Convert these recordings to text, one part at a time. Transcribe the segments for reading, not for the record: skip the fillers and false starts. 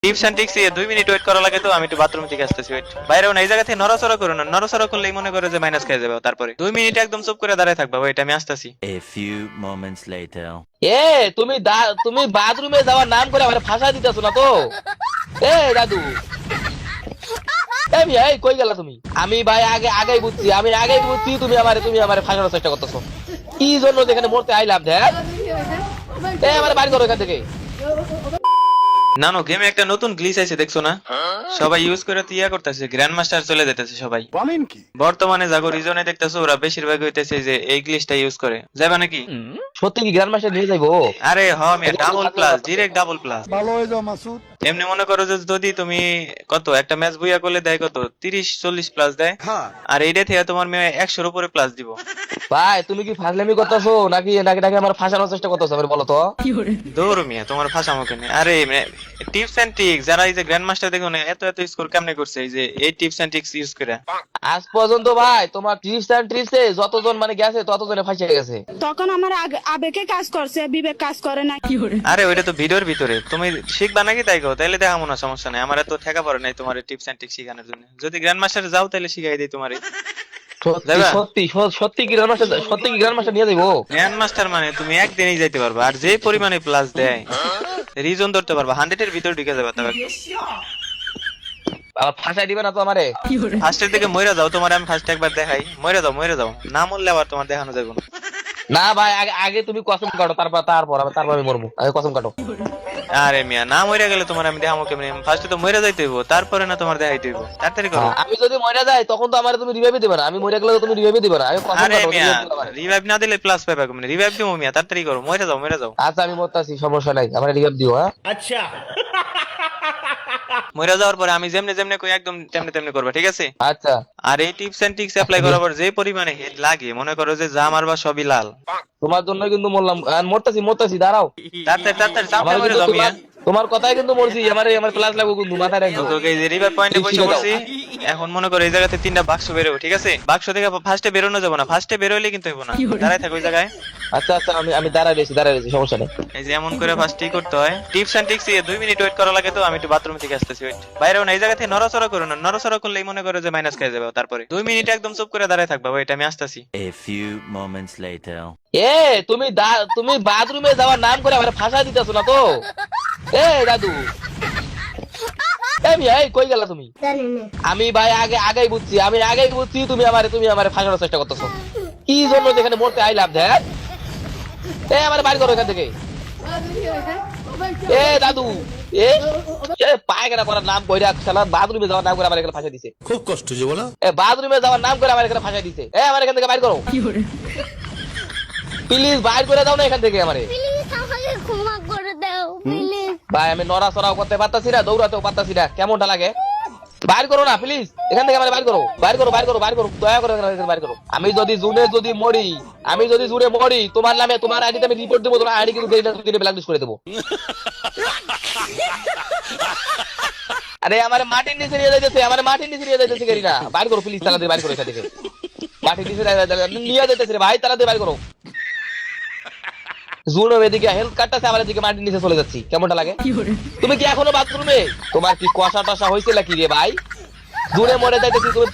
Tips and tricks 2 minute wait করা লাগে, তো আমি একটু বাথরুম থেকে আসতেছি। ওয়েট, বাইরেও না, এই জায়গা থেকে নড়াচড়া করো না, নড়াচড়া করলেই মনে করে যে মাইনাস খেয়ে যাবে। তারপরে 2 মিনিট একদম চুপ করে দাঁড়ায় থাকবা। ওয়েট, আমি আসতেছি। A few moments later. এ তুমি বাথরুমে যাওয়ার নাম করে আমার ফাঁসা দিতেছো না তো? এ দাদু, এই কই গেলা তুমি? আমি ভাই আগেই বুঝছি, আমি আগেই বুঝছি তুমি আমারে ফাঁসানোর চেষ্টা করতেছো। কি জন্য যেখানে মরতে আইলাম? দেখ, আমারে বাড়ি করো এখান থেকে। নানো গেমে একটা নতুন গ্লিচ আছে, দেখছো না? সবাই ইউজ করে তিয়া করতেছে, গ্র্যান্ড মাস্টার চলে যেতেছে সবাই। বলেন কি? বর্তমানে জাগো রিজনে দেখতেছো ওরা বেশিরভাগ হইতেছে যে এই গ্লিচটা ইউজ করে। যাবে নাকি? সত্যি কি গ্র্যান্ড মাস্টার নিয়ে যাইবো? আরে হ মিয়া, double plus, direct double plus. ভালো হয়ে যাও মাসুদ। এমনি মনে করো যে যদি তুমি কত একটা ম্যাচ বুইয়া করলে দেয় কত 30-40 প্লাস দেয়, আর এইটা থেকে তোমার মেয়ে 100-র উপরে প্লাস দিব। ভাই তুমি কি ফাজলামি করতেছো নাকি নাকি নাকি আমার ফাঁসানোর চেষ্টা করতেছো? আমার বলো তো। দৌড় মিয়া, তোমার ফাঁসা মুখে নেই। আরে টিপস এন্ড ট্রিক্স, যারা এই যে গ্র্যান্ড মাস্টার দেখো না এত এত স্কোর কেমনে করছে, এই যে এই টিপস এন্ড ট্রিক্স ইউজ করে। আজ পর্যন্ত ভাই তোমার টিপস এন্ড ট্রিক্সে যতজন মানে গেছে ততজনে ফাঁসে গেছে। তখন আমার আবেগে কাজ করছে, বিবেক কাজ করে না। আরে ওইটা তো ভিডিওর ভিতরে, তুমি শিখবা নাকি তাই কো? তাইলে দেখাবো না, সমস্যা নাই। আমার তো ঠেকা পড়ে নাই তোমার টিপস এন্ড ট্রিক্স শেখানোর জন্য। যদি গ্র্যান্ড মাস্টার যাও তাহলে শিখাই দেই তোমারে। সত্যি কি গ্র্যান্ড মাস্টার নিয়ে যাইবো? গ্র্যান্ড মাস্টার মানে তুমি একদিনই যাইতে পারবা, আর যে পরিমাণে প্লাস দেয় রিজন ধরতে পারবা, 100-এর ভিতরে ঢুকে যাবে। তবে আবার ফাঁসাই দিবে না তো আমারে? ফার্স্টের দিকে মইরা যাও, তোমার আমি ফার্স্ট একবার দেখাই। মইরা যাও, না মরলে আবার তোমার দেখানো যাবে না। না ভাই, আগে তুমি কসম কাটো, তারপর আমি মরবো। আগে কসম কাটো। আরে মিয়া, না মইরা গেলে তোমার আমি দেখাবো কেমনে? ফার্স্টে তো মইরা যাইতে হইব, তারপরে না তোমার দেখাইতে হইব। তাড়াতাড়ি করো। আমি যদি মরে যাই তখন তো আমারে তুমি রিভাইভ দিবে না। আমি মরে গেলে তো তুমি রিভাইভ দিবে না। আমি কসম আরে কাটো। মিয়া, রিভাইভ না দিলে প্লাস পাবে কেমনে? রিভাইভ দিমু মিয়া, তাড়াতাড়ি করো। মইরা যাও। আচ্ছা আমি মরতাছি, সমস্যা নাই, আমার রিভাইভ দিও। হ্যাঁ মইরা যাওয়ার পরে আমি যেমনে যেমনে কই একদম তেমনে করবা, ঠিক আছে? আচ্ছা। আর এই টিপস এন্ড ট্রিক্স অ্যাপ্লাই করার পর যে পরিমাণে হেড লাগে, মনে করো যে যা মারবা সবই লাল। তোমার জন্য কিন্তু মরলাম, মরতাছি, দাঁড়াও। তাড়াতাড়ি চাপে আমার মরে কিন্তু যাও মিয়া। তোমার কথাই কিন্তু মরছি। আমার প্লাস লাগবে কিন্তু, মাথায় রাখবো। তোকে এই যে রিভার পয়েন্টে বসে পড়ছি, এখন মনে করো এই জায়গাতে 3টা বাক্স বেরোবে, ঠিক আছে? বাক্স থেকে ফার্স্টে বেরোনো যাবে না, ফার্স্টে বেরোইলে কিন্তু হইব না। দাঁড়ায় থাকো ওই জায়গায়। আচ্ছা আমি দাঁড়ায় রয়েছি, সমস্যা নেই। এই যে এমন করে ফার্স্টই করতে হয়। Tips and tricks 2 minute wait করা লাগে, তো আমি একটু বাথরুম থেকে আসতেছি। ওয়েট, বাইরেও না, এই জায়গা থেকে নড়াচড়া করো না, নড়াচড়া করলেই মনে করো যে মাইনাস খেয়ে যাবে। তারপরে 2 মিনিট একদম চুপ করে দাঁড়ায় থাকবা। ওয়েট, আমি আসতেছি। A few moments later. তুমি বাথরুমে যাওয়ার নাম করে আমার ফাঁসা দিতেছো না তো? এ দাদু, এই কই গেলা তুমি? আমি ভাই আগেই বুঝছি, আমি আগেই বুঝছি তুমি আমারে ফাঁসানোর চেষ্টা করতেছো। কি জন্য যেখানে মরতে আইলাম? দেখ, আমারে বাড়ি করো এখান থেকে। দাদু, পায়খানা করার নাম কইরা শালা বাথরুমে যাওয়ার নাম করে আমার এখানে ফাঁসা দিছে। খুব কষ্ট যে বলো। বাথরুমে যাওয়ার নাম করে আমার এখানে ফাঁসা দিছে। আমার এখান থেকে বাইর করো প্লিজ, বাইর করে দাও না এখান থেকে আমারে। প্লিজ আমাকে ক্ষমা করে দাও প্লিজ। ভাই আমি নড়াচড়াও করতে পারতাছি না, দৌড়াতেও পারতাছি না, কেমনটা লাগে? বাইর করো না প্লিজ, এখান থেকে আমারে বাইর করো, দয়া করে এখান থেকে বাইর করো। আমি যদি জুড়ে মরি তোমার নামে, তোমার আইডিতে আমি রিপোর্ট দেবো, তোমার আইডি কিন্তু ব্ল্যাকলিস্ট করে দেবো। আরে আমারে মাটির নিচে নিয়ে যাইতেছে গাড়িটা। বাইর করো প্লিজ, তাড়াতাড়ি বাইর করো এখান থেকে। মাটির নিচে নিয়ে যাইতেছে রে ভাই, তাড়াতাড়ি বাইর করো। জুনো এদিকে হেলথ কার্ডটা আমার এদিকে মাটির নিচে চলে যাচ্ছি, কেমনটা লাগে? তুমি কি এখনো বাথরুমে? তোমার কি কষা টসা হয়েছে নাকি রে ভাই? জুড়ে মরে যাইতেছি তুমি।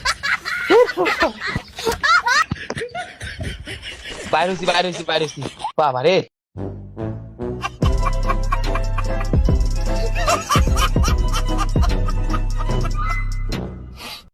বাইর হইছি বাবা রে।